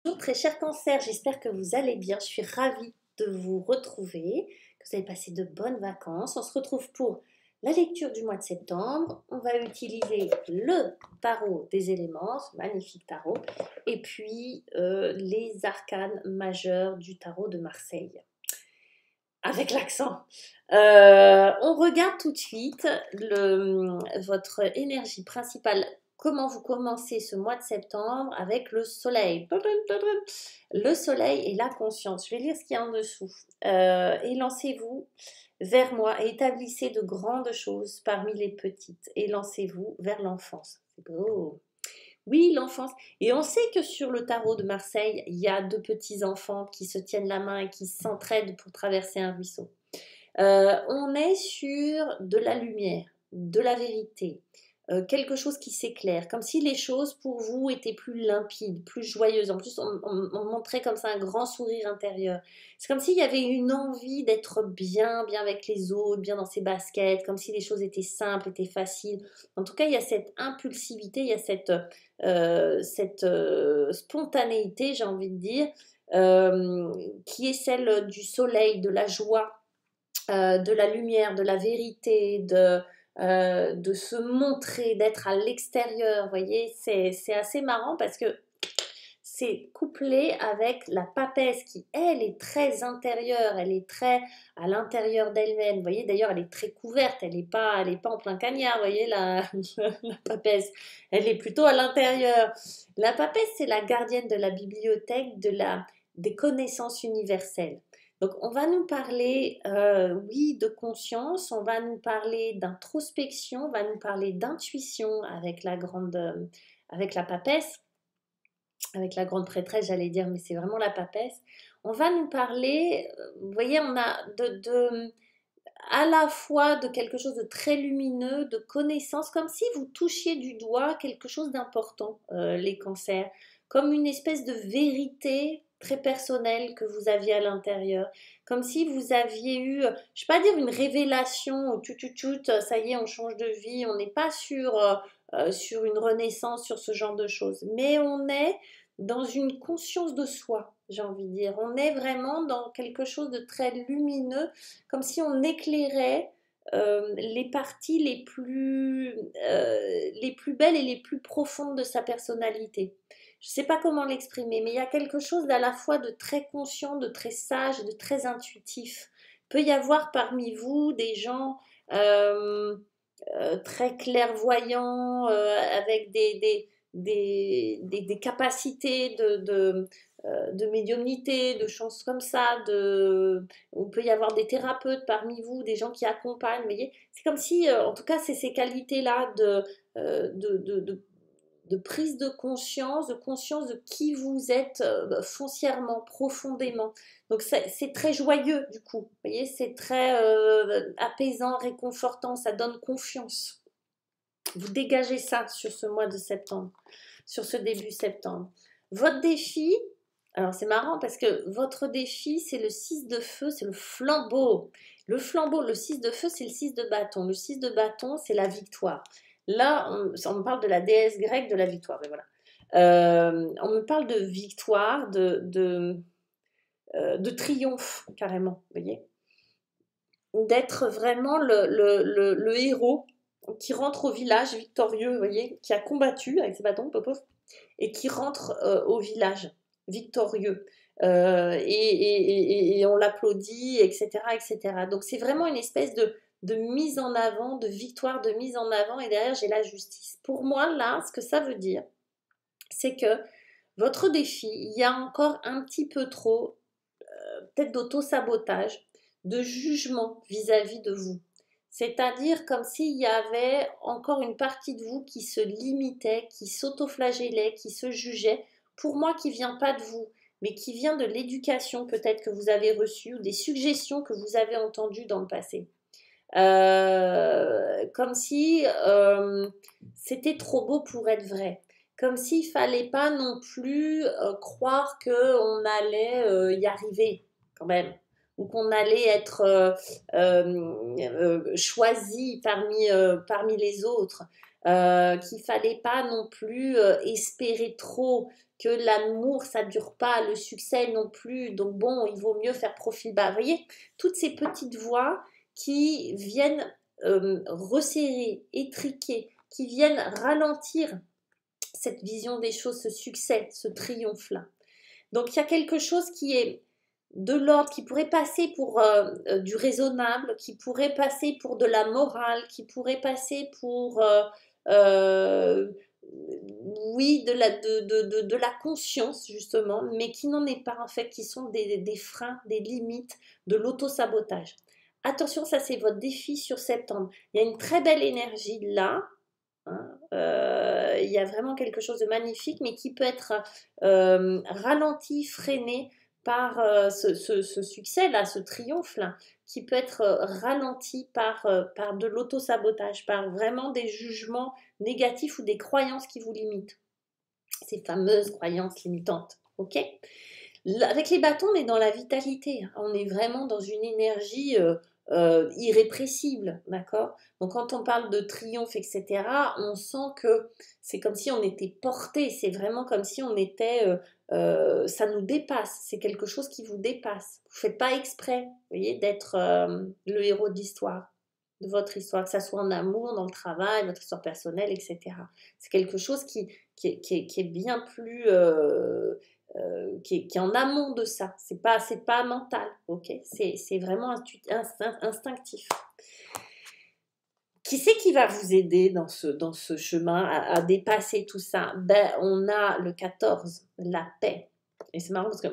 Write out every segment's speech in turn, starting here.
Bonjour très cher Cancer, j'espère que vous allez bien. Je suis ravie de vous retrouver, que vous avez passé de bonnes vacances. On se retrouve pour la lecture du mois de septembre. On va utiliser le tarot des éléments, ce magnifique tarot, et puis les arcanes majeurs du tarot de Marseille. Avec l'accent. On regarde tout de suite votre énergie principale. Comment vous commencez ce mois de septembre avec le soleil. Le soleil et la conscience. Je vais lire ce qu'il y a en dessous. Et lancez-vous vers moi et établissez de grandes choses parmi les petites. Et lancez-vous vers l'enfance. C'est beau. Oui, l'enfance. Et on sait que sur le tarot de Marseille, il y a deux petits enfants qui se tiennent la main et qui s'entraident pour traverser un ruisseau. On est sur de la lumière, de la vérité, quelque chose qui s'éclaire, comme si les choses pour vous étaient plus limpides, plus joyeuses. En plus, on montrait comme ça un grand sourire intérieur. C'est comme s'il y avait une envie d'être bien, bien avec les autres, bien dans ses baskets, comme si les choses étaient simples, étaient faciles. En tout cas, il y a cette impulsivité, il y a cette spontanéité, j'ai envie de dire, qui est celle du soleil, de la joie, de la lumière, de la vérité, de se montrer, d'être à l'extérieur. Vous voyez, c'est assez marrant parce que c'est couplé avec la papesse qui, elle, est très intérieure, elle est très à l'intérieur d'elle-même. Vous voyez, d'ailleurs, elle est très couverte, elle est pas en plein cagnard, vous voyez, la papesse. Elle est plutôt à l'intérieur. La papesse, c'est la gardienne de la bibliothèque des connaissances universelles. Donc, on va nous parler, oui, de conscience, on va nous parler d'introspection, on va nous parler d'intuition avec la papesse, avec la grande prêtresse, j'allais dire, mais c'est vraiment la papesse. On va nous parler, vous voyez, on a à la fois de quelque chose de très lumineux, de connaissance, comme si vous touchiez du doigt quelque chose d'important, les cancers, comme une espèce de vérité très personnelle que vous aviez à l'intérieur, comme si vous aviez eu, je ne vais pas dire une révélation, tout, ça y est, on change de vie, on n'est pas sur une renaissance, sur ce genre de choses, mais on est dans une conscience de soi, j'ai envie de dire. On est vraiment dans quelque chose de très lumineux, comme si on éclairait les parties les plus belles et les plus profondes de sa personnalité. Je ne sais pas comment l'exprimer, mais il y a quelque chose d'à la fois de très conscient, de très sage, de très intuitif. Il peut y avoir parmi vous des gens très clairvoyants, avec des capacités de médiumnité, de choses comme ça. Il peut y avoir des thérapeutes parmi vous, des gens qui accompagnent. Vous voyez, c'est comme si, en tout cas, c'est ces qualités-là euh, de, de, de, de prise de conscience de qui vous êtes foncièrement, profondément. Donc c'est très joyeux du coup, vous voyez, c'est très apaisant, réconfortant, ça donne confiance. Vous dégagez ça sur ce mois de septembre, sur ce début septembre. Votre défi, alors c'est marrant parce que votre défi, c'est le 6 de feu, c'est le flambeau. Le flambeau, le 6 de feu, c'est le 6 de bâton. Le 6 de bâton, c'est la victoire. Là, on me parle de la déesse grecque de la victoire. Mais voilà. On me parle de victoire, de triomphe, carrément. Vous voyez, d'être vraiment le héros qui rentre au village victorieux, vous voyez, qui a combattu avec ses bâtons, Popov, et qui rentre au village victorieux. Et on l'applaudit, etc., etc. Donc c'est vraiment une espèce de mise en avant, de victoire, de mise en avant, et derrière j'ai la justice. Pour moi, là, ce que ça veut dire, c'est que votre défi, il y a encore un petit peu trop, peut-être d'auto-sabotage, de jugement vis-à-vis de vous. C'est-à-dire comme s'il y avait encore une partie de vous qui se limitait, qui s'auto-flagellait, qui se jugeait, pour moi qui vient pas de vous, mais qui vient de l'éducation peut-être que vous avez reçue ou des suggestions que vous avez entendues dans le passé. Comme si c'était trop beau pour être vrai. Comme s'il fallait pas non plus croire qu'on allait y arriver quand même, ou qu'on allait être choisi parmi les autres, qu'il fallait pas non plus espérer trop, que l'amour, ça dure pas, le succès non plus, donc bon, il vaut mieux faire profil bas. Vous voyez, toutes ces petites voix qui viennent resserrer, étriquer, qui viennent ralentir cette vision des choses, ce succès, ce triomphe-là. Donc il y a quelque chose qui est de l'ordre, qui pourrait passer pour du raisonnable, qui pourrait passer pour de la morale, qui pourrait passer pour, oui, de la conscience, justement, mais qui n'en est pas, en fait, qui sont des freins, des limites, de l'auto-sabotage. Attention, ça c'est votre défi sur septembre. Il y a une très belle énergie là, hein, il y a vraiment quelque chose de magnifique, mais qui peut être ralenti, freiné par ce succès-là, ce triomphe-là, qui peut être ralenti par de l'auto-sabotage, par vraiment des jugements négatifs ou des croyances qui vous limitent. Ces fameuses croyances limitantes, ok? Avec les bâtons, on est dans la vitalité, hein. On est vraiment dans une énergie irrépressible, d'accord? Donc quand on parle de triomphe, etc., on sent que c'est comme si on était porté, c'est vraiment comme si on était, ça nous dépasse, c'est quelque chose qui vous dépasse. Vous ne faites pas exprès, vous voyez, d'être le héros de l'histoire, de votre histoire, que ça soit en amour, dans le travail, votre histoire personnelle, etc. C'est quelque chose qui est bien plus... qui est en amont de ça. C'est pas mental, ok? C'est vraiment instinctif. Qui c'est qui va vous aider dans ce chemin à dépasser tout ça? Ben, on a le 14, la paix. Et c'est marrant parce que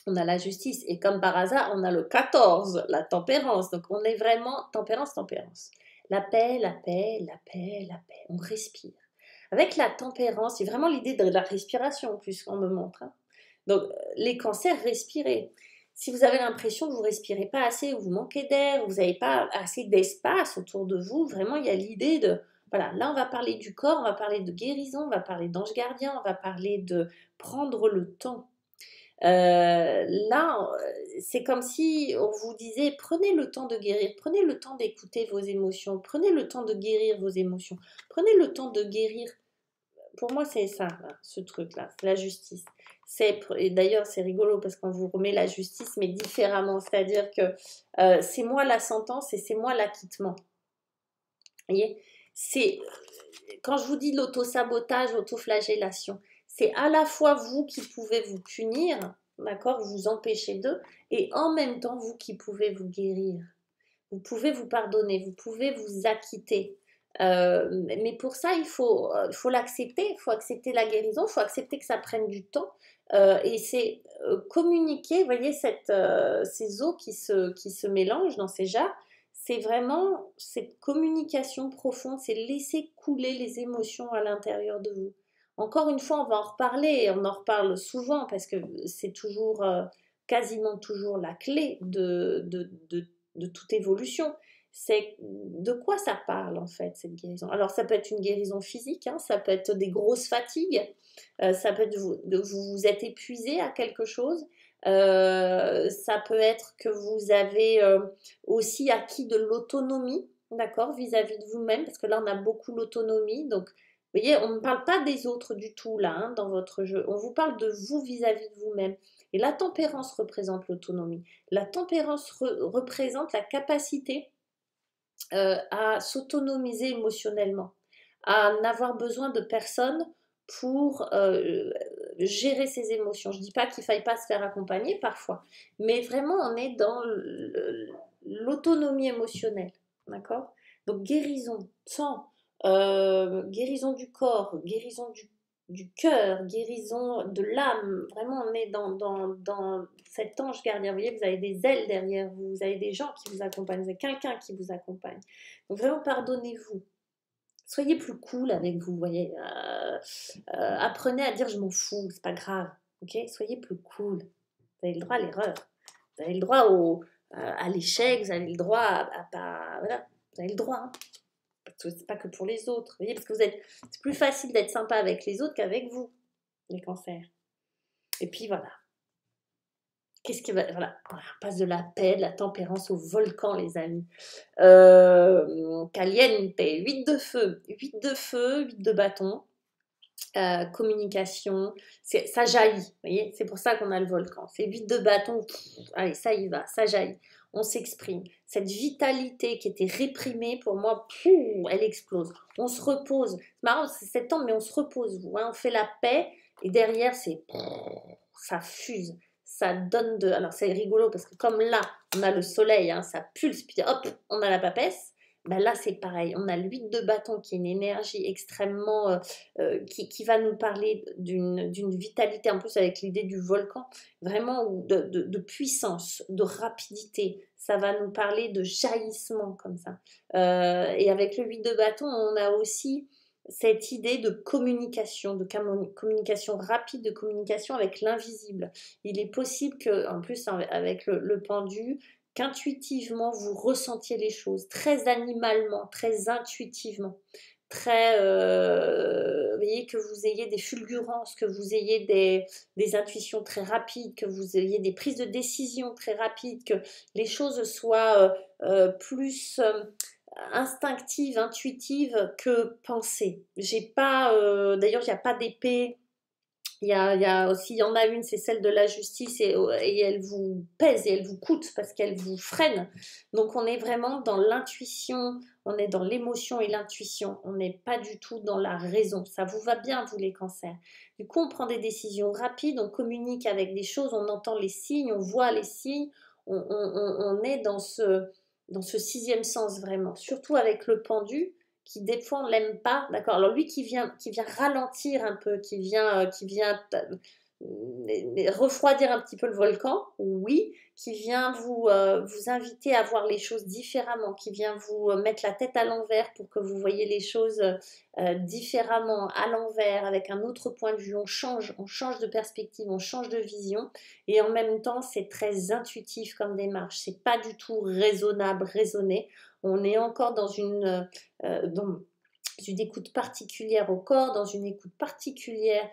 on a la justice. Et comme par hasard, on a le 14, la tempérance. Donc on est vraiment tempérance. La paix, la paix, la paix, la paix. On respire. Avec la tempérance, c'est vraiment l'idée de la respiration en plus qu'on me montre, hein. Donc, les cancers, respirez. Si vous avez l'impression que vous ne respirez pas assez, ou vous manquez d'air, ou vous n'avez pas assez d'espace autour de vous, vraiment, il y a l'idée de... Voilà, là, on va parler du corps, on va parler de guérison, on va parler d'ange gardien, on va parler de prendre le temps. Là, c'est comme si on vous disait, prenez le temps de guérir, prenez le temps d'écouter vos émotions, prenez le temps de guérir vos émotions, prenez le temps de guérir. Pour moi, c'est ça, là, ce truc-là, c'est la justice. Et d'ailleurs, c'est rigolo parce qu'on vous remet la justice, mais différemment. C'est-à-dire que c'est moi la sentence et c'est moi l'acquittement. Vous voyez, quand je vous dis l'auto-sabotage, l'auto-flagellation, c'est à la fois vous qui pouvez vous punir, d'accord, vous empêcher d'eux, et en même temps, vous qui pouvez vous guérir. Vous pouvez vous pardonner, vous pouvez vous acquitter. Mais pour ça, il faut l'accepter, il faut accepter la guérison, il faut accepter que ça prenne du temps. Et c'est communiquer, vous voyez, ces eaux qui se mélangent dans ces jarres, c'est vraiment cette communication profonde, c'est laisser couler les émotions à l'intérieur de vous. Encore une fois, on va en reparler, et on en reparle souvent parce que c'est toujours, quasiment toujours la clé de toute évolution. C'est de quoi ça parle en fait cette guérison. Alors ça peut être une guérison physique, hein, ça peut être des grosses fatigues, ça peut être vous êtes épuisé à quelque chose, ça peut être que vous avez aussi acquis de l'autonomie, d'accord, vis-à-vis de vous-même, parce que là on a beaucoup l'autonomie, donc vous voyez, on ne parle pas des autres du tout là, hein, dans votre jeu, on vous parle de vous vis-à-vis de vous-même. Et la tempérance représente l'autonomie. La tempérance représente la capacité à s'autonomiser émotionnellement, à n'avoir besoin de personne pour gérer ses émotions. Je ne dis pas qu'il ne faille pas se faire accompagner parfois, mais vraiment on est dans l'autonomie émotionnelle, d'accord? Donc guérison, sang, guérison du corps, guérison du cœur, guérison de l'âme. Vraiment, on est dans cet ange gardien. Vous voyez, vous avez des ailes derrière vous, vous avez des gens qui vous accompagnent, vous avez quelqu'un qui vous accompagne. Donc vraiment, pardonnez-vous. Soyez plus cool avec vous, vous voyez. Apprenez à dire je m'en fous, c'est pas grave. Ok? Soyez plus cool. Vous avez le droit à l'erreur. Vous avez le droit à l'échec, vous avez le droit à pas... Voilà, vous avez le droit, hein. C'est pas que pour les autres, vous voyez, parce que c'est plus facile d'être sympa avec les autres qu'avec vous, les cancers. Et puis voilà. Qu'est-ce qui va... Voilà, on passe de la paix, de la tempérance au volcan, les amis. Caliente, 8 de feu, 8 de bâton. communication, ça jaillit, vous voyez, c'est pour ça qu'on a le volcan. C'est 8 de bâton, allez, ça y va, ça jaillit, on s'exprime. Cette vitalité qui était réprimée, pour moi, elle explose. On se repose, c'est marrant, c'est septembre, mais on se repose, vous, hein, on fait la paix, et derrière, ça fuse, ça donne de... Alors c'est rigolo, parce que comme là, on a le soleil, hein, ça pulse, puis hop, on a la papesse. Ben là, c'est pareil. On a l'huile de bâton qui est une énergie extrêmement qui va nous parler d'une vitalité, en plus avec l'idée du volcan, vraiment de puissance, de rapidité. Ça va nous parler de jaillissement comme ça. Et avec le 8 de bâton, on a aussi cette idée de communication, communication rapide, de communication avec l'invisible. Il est possible que, en plus avec le pendu, qu'intuitivement vous ressentiez les choses, très animalement, très intuitivement, très, vous voyez, que vous ayez des fulgurances, que vous ayez des intuitions très rapides, que vous ayez des prises de décision très rapides, que les choses soient plus instinctives, intuitives que pensées. J'ai pas, d'ailleurs, il n'y a pas d'épée. Il y a aussi, il y en a une, c'est celle de la justice et elle vous pèse et elle vous coûte parce qu'elle vous freine. Donc on est vraiment dans l'intuition, on est dans l'émotion et l'intuition. On n'est pas du tout dans la raison. Ça vous va bien, vous les cancers. Du coup, on prend des décisions rapides, on communique avec des choses, on entend les signes, on voit les signes. On est dans ce sixième sens vraiment. Surtout avec le pendu qui des fois on l'aime pas, d'accord. Alors lui qui vient ralentir un peu, qui vient refroidir un petit peu le volcan, oui, qui vient vous inviter à voir les choses différemment, qui vient vous mettre la tête à l'envers pour que vous voyez les choses différemment, à l'envers, avec un autre point de vue. On change de perspective, on change de vision, et en même temps c'est très intuitif comme démarche. C'est pas du tout raisonnable, raisonné. On est encore dans dans une écoute particulière au corps, dans une écoute particulière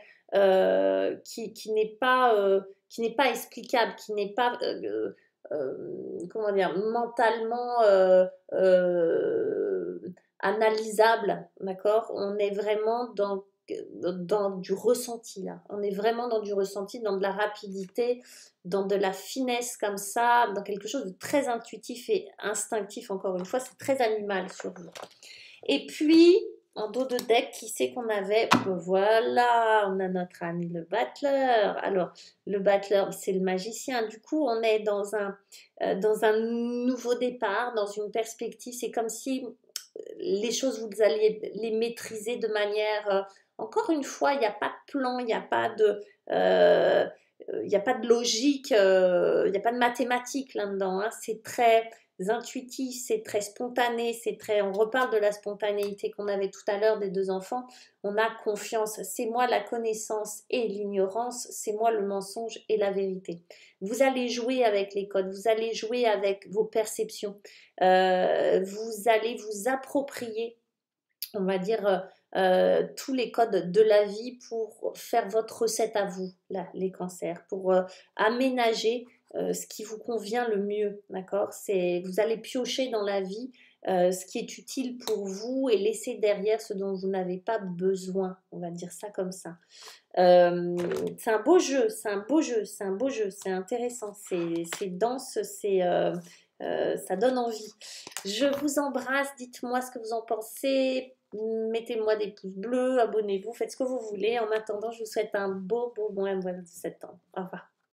qui n'est pas explicable, qui n'est pas comment dire, mentalement analysable, d'accord. On est vraiment dans du ressenti là. On est vraiment dans du ressenti, dans de la rapidité, dans de la finesse comme ça, dans quelque chose de très intuitif et instinctif. Encore une fois, c'est très animal sur vous. Et puis, en dos de deck, qui c'est qu'on avait? Voilà, on a notre ami le battleur. Alors, le battleur, c'est le magicien. Du coup, on est dans un nouveau départ, dans une perspective. C'est comme si les choses, vous alliez les maîtriser de manière... encore une fois, il n'y a pas de plan, il n'y a pas de... il n'y a pas de logique, il n'y a pas de mathématiques là-dedans. Hein. C'est très intuitif, c'est très spontané, c'est très... On reparle de la spontanéité qu'on avait tout à l'heure des deux enfants. On a confiance. C'est moi la connaissance et l'ignorance. C'est moi le mensonge et la vérité. Vous allez jouer avec les codes. Vous allez jouer avec vos perceptions. Vous allez vous approprier, on va dire, tous les codes de la vie pour faire votre recette à vous, là, les cancers, pour aménager ce qui vous convient le mieux, d'accord. Vous allez piocher dans la vie ce qui est utile pour vous et laisser derrière ce dont vous n'avez pas besoin, on va dire ça comme ça. C'est un beau jeu, c'est un beau jeu, c'est un beau jeu, c'est intéressant, c'est dense, ça donne envie. Je vous embrasse, dites-moi ce que vous en pensez, mettez-moi des pouces bleus, abonnez-vous, faites ce que vous voulez. En attendant, je vous souhaite un beau mois de septembre. Au revoir.